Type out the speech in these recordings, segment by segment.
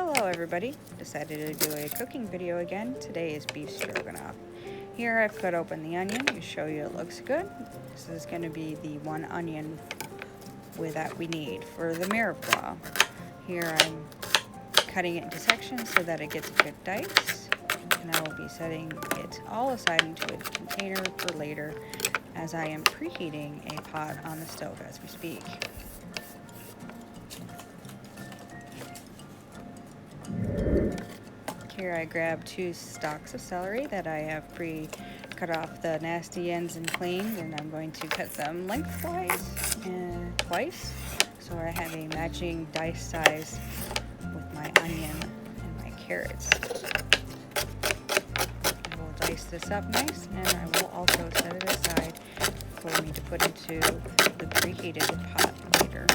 Hello everybody, decided to do a cooking video again. Today is beef stroganoff. Here I've cut open the onion to show you it looks good. This is going to be the one onion that we need for the mirepoix. Here I'm cutting it into sections so that it gets a good dice. And I will be setting it all aside into a container for later as I am preheating a pot on the stove as we speak. Here I grabbed 2 stalks of celery that I have pre-cut off the nasty ends and cleaned, and I'm going to cut them lengthwise and twice so I have a matching dice size with my onion and my carrots. I will dice this up nice, and I will also set it aside for me to put into the preheated pot later.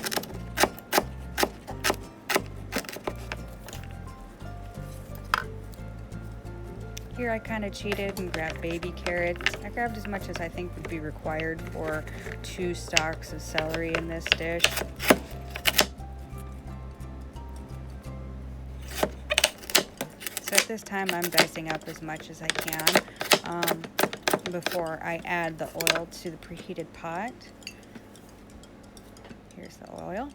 Here I kind of cheated and grabbed baby carrots. I grabbed as much as I think would be required for 2 stalks of celery in this dish. So at this time I'm dicing up as much as I can before I add the oil to the preheated pot. Here's the oil.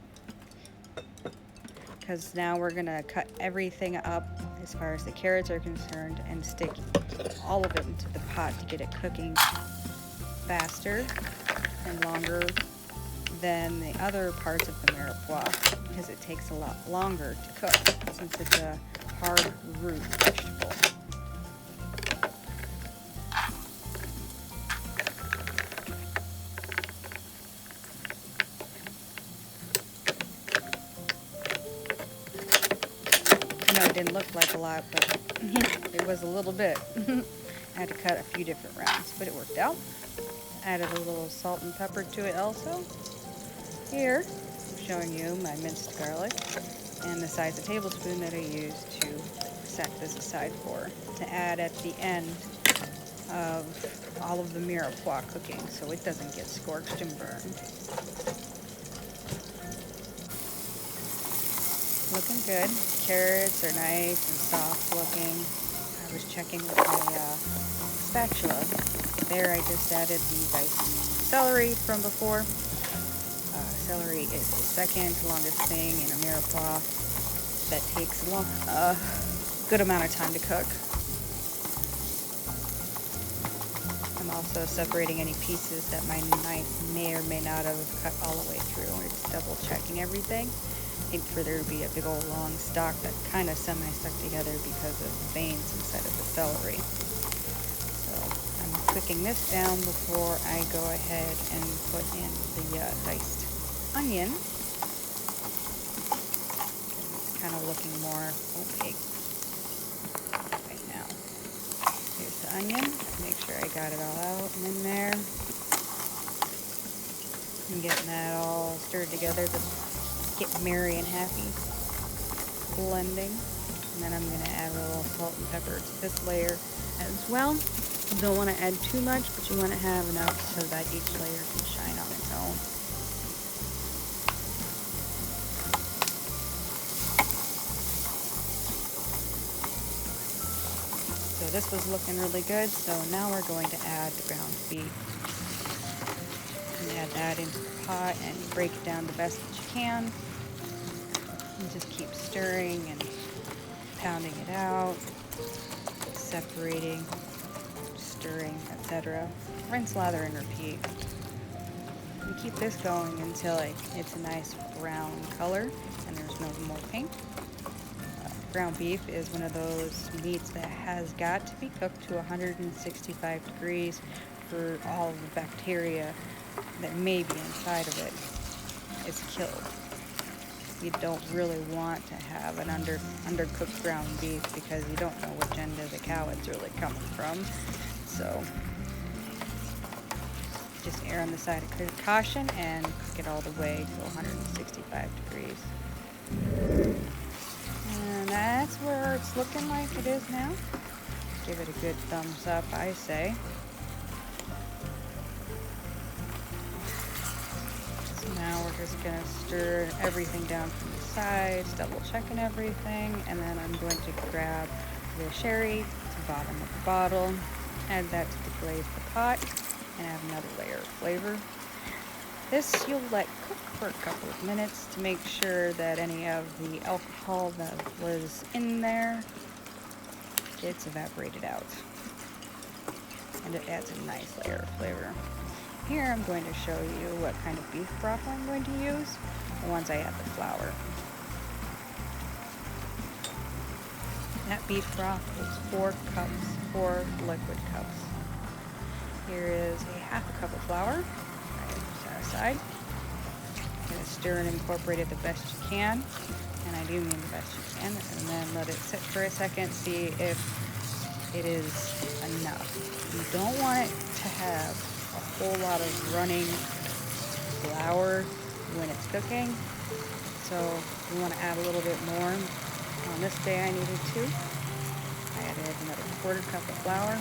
Because now we're going to cut everything up as far as the carrots are concerned and stick all of it into the pot to get it cooking faster and longer than the other parts of the mirepoix, because it takes a lot longer to cook since it's a hard root vegetable. It didn't look like a lot, but it was a little bit. I had to cut a few different rounds, but it worked out. Added a little salt and pepper to it also. Here, I'm showing you my minced garlic and the size of tablespoon that I used to set this aside for, to add at the end of all of the mirepoix cooking so it doesn't get scorched and burned. Looking good. Carrots are nice and soft looking. I was checking with my spatula. There I just added the diced celery from before. Celery is the second longest thing in a mirepoix that takes a good amount of time to cook. I'm also separating any pieces that my knife may or may not have cut all the way through. I'm just double checking everything. For there to be a big old long stalk that kind of semi-stuck together because of the veins inside of the celery. So I'm cooking this down before I go ahead and put in the diced onion. It's kind of looking more opaque right now. Here's the onion. Make sure I got it all out and in there. I'm getting that all stirred together. Get merry and happy blending, and then I'm going to add a little salt and pepper to this layer as well. You don't want to add too much, but you want to have enough so that each layer can shine on its own. So this was looking really good, so now we're going to add the ground beef. And add that into the pot and break it down the best that you can. And just keep stirring and pounding it out, separating, stirring, etc. Rinse, lather, and repeat. And keep this going until it's a nice brown color and there's no more pink. Ground beef is one of those meats that has got to be cooked to 165 degrees for all of the bacteria that may be inside of it is killed. You don't really want to have an undercooked ground beef because you don't know which end of the cow it's really coming from. So just err on the side of caution and cook it all the way to 165 degrees. And that's where it's looking like it is now. Give it a good thumbs up, I say. Now we're just going to stir everything down from the sides, double checking everything, and then I'm going to grab the sherry to the bottom of the bottle, add that to the glaze of the pot, and add another layer of flavor. This you'll let cook for a couple of minutes to make sure that any of the alcohol that was in there gets evaporated out. And it adds a nice layer of flavor. Here I'm going to show you what kind of beef broth I'm going to use once I add the flour. That beef broth is 4 cups, 4 liquid cups. Here is a half a cup of flour. Set aside. You're going to stir and incorporate it the best you can, and I do mean the best you can, and then let it sit for a second, see if it is enough. You don't want it to have a whole lot of running flour when it's cooking, so you want to add a little bit more. On this day I needed 2. I added another 1/4 cup of flour,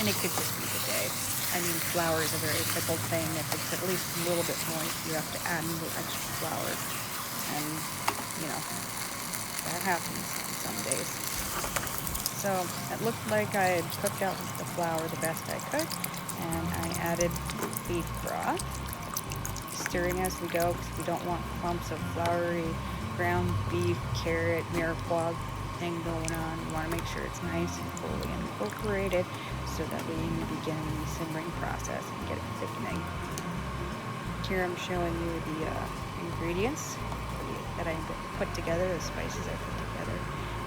and it could just be the day. I mean, flour is a very fickle thing. If it's at least a little bit moist, you have to add a little extra flour, and you know, that happens on some days. So it looked like I had cooked out the flour the best I could, and I added beef broth, stirring as we go because we don't want clumps of floury ground beef, carrot, mirepoix thing going on. You want to make sure it's nice and fully incorporated so that we can begin the simmering process and get it thickening. Here I'm showing you the ingredients that I put together, the spices I put together,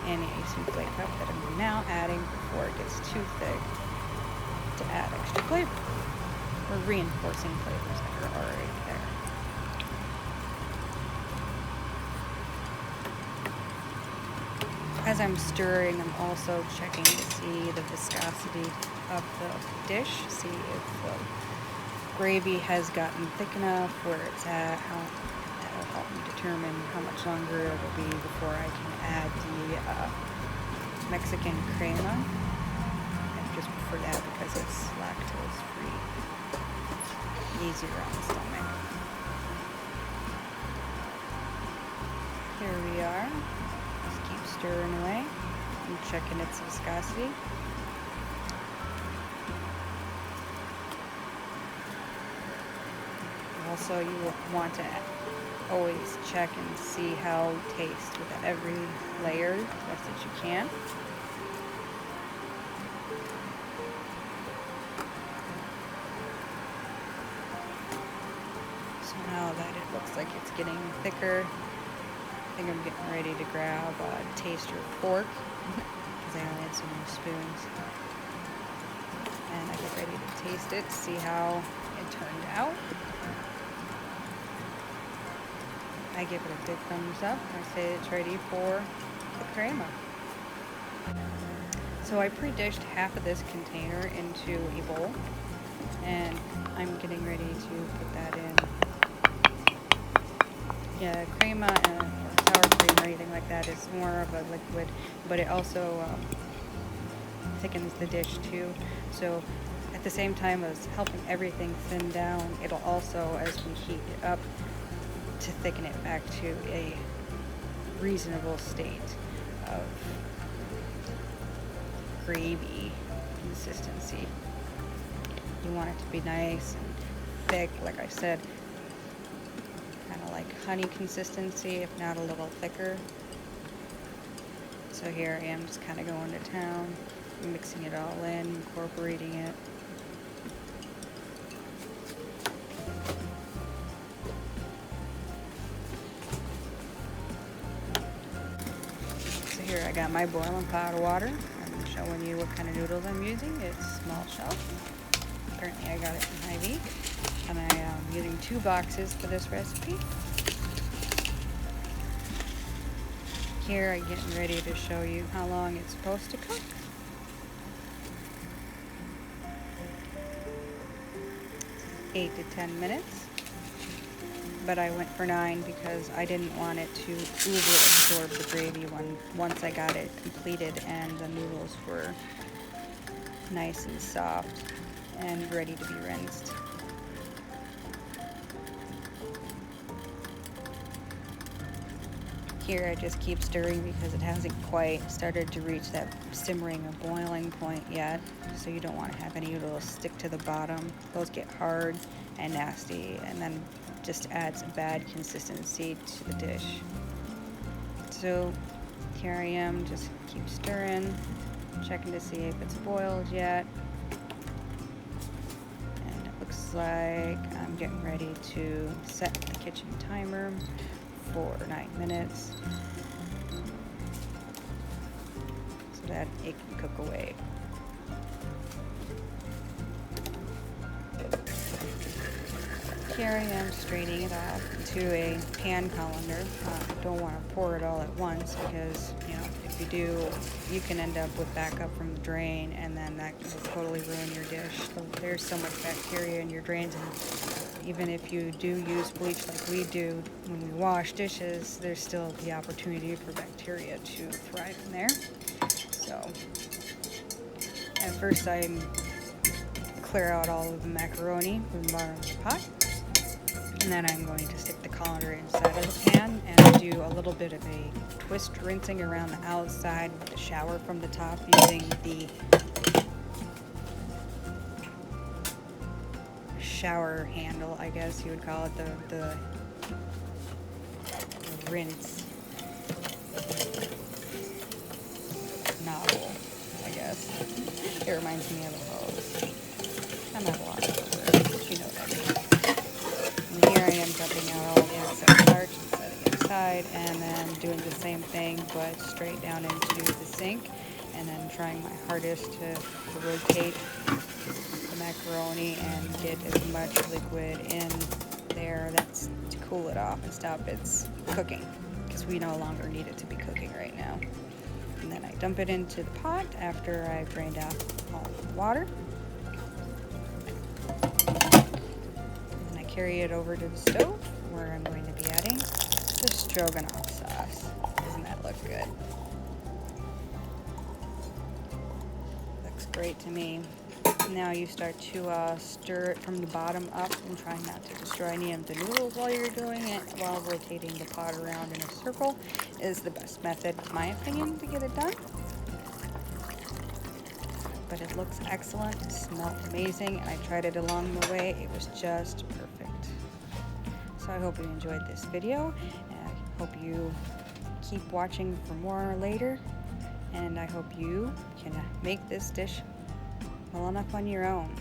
in a souffle cup that I'm now adding before it gets too thick to add extra flavor. We're reinforcing flavors that are already there. As I'm stirring, I'm also checking to see the viscosity of the dish, see if the gravy has gotten thick enough where it's at. That'll help me determine how much longer it will be before I can add the Mexican crema. I just prefer that because it's lactose free, easier on the stomach. Here we are. Just keep stirring away and checking its viscosity. Also, you will want to always check and see how it tastes with every layer as best as you can. So now that it looks like it's getting thicker, I think I'm getting ready to grab a taster fork because I only had so many spoons. And I get ready to taste it to see how it turned out. I give it a big thumbs up. I say it's ready for the crema. So I pre-dished half of this container into a bowl, and I'm getting ready to put that in. Yeah, crema or sour cream or anything like that is more of a liquid, but it also thickens the dish too. So at the same time as helping everything thin down, it'll also, as we heat it up, to thicken it back to a reasonable state of gravy consistency. You want it to be nice and thick, like I said, kind of like honey consistency, if not a little thicker. So here I am just kind of going to town, mixing it all in, incorporating it. Here I got my boiling pot of water. I'm showing you what kind of noodles I'm using. It's small shell. Currently I got it in high-V, and I am using 2 boxes for this recipe. Here I'm getting ready to show you how long it's supposed to cook. It's 8 to 10 minutes. But I went for 9 because I didn't want it to over absorb the gravy once I got it completed and the noodles were nice and soft and ready to be rinsed. Here I just keep stirring because it hasn't quite started to reach that simmering or boiling point yet. So you don't want to have any noodles stick to the bottom. Those get hard and nasty and then just adds a bad consistency to the dish. So here I am, just keep stirring, checking to see if it's boiled yet. And it looks like I'm getting ready to set the kitchen timer for 9 minutes so that it can cook away. Here I am straining it off into a pan colander. Don't want to pour it all at once because, you know, if you do, you can end up with backup from the drain, and then that will totally ruin your dish. So there's so much bacteria in your drains, and even if you do use bleach like we do when we wash dishes, there's still the opportunity for bacteria to thrive in there. So at first I clear out all of the macaroni from the bottom of the pot. And then I'm going to stick the colander inside of the pan and do a little bit of a twist rinsing around the outside with the shower from the top using the shower handle, I guess you would call it, the rinse nozzle, I guess. It reminds me of a hose. I'm not a lot of words, but you know what I mean. And here I am dumping out all the excess starch and setting it aside, and then doing the same thing but straight down into the sink, and then trying my hardest to rotate the macaroni and get as much liquid in there that's to cool it off and stop its cooking, because we no longer need it to be cooking right now. And then I dump it into the pot after I've drained out all the water. Carry it over to the stove where I'm going to be adding the stroganoff sauce. Doesn't that look good? Looks great to me. Now you start to stir it from the bottom up and try not to destroy any of the noodles while you're doing it, while rotating the pot around in a circle is the best method, in my opinion, to get it done. But it looks excellent, it smelled amazing, and I tried it along the way. It was just perfect. So I hope you enjoyed this video, and I hope you keep watching for more later, and I hope you can make this dish well enough on your own.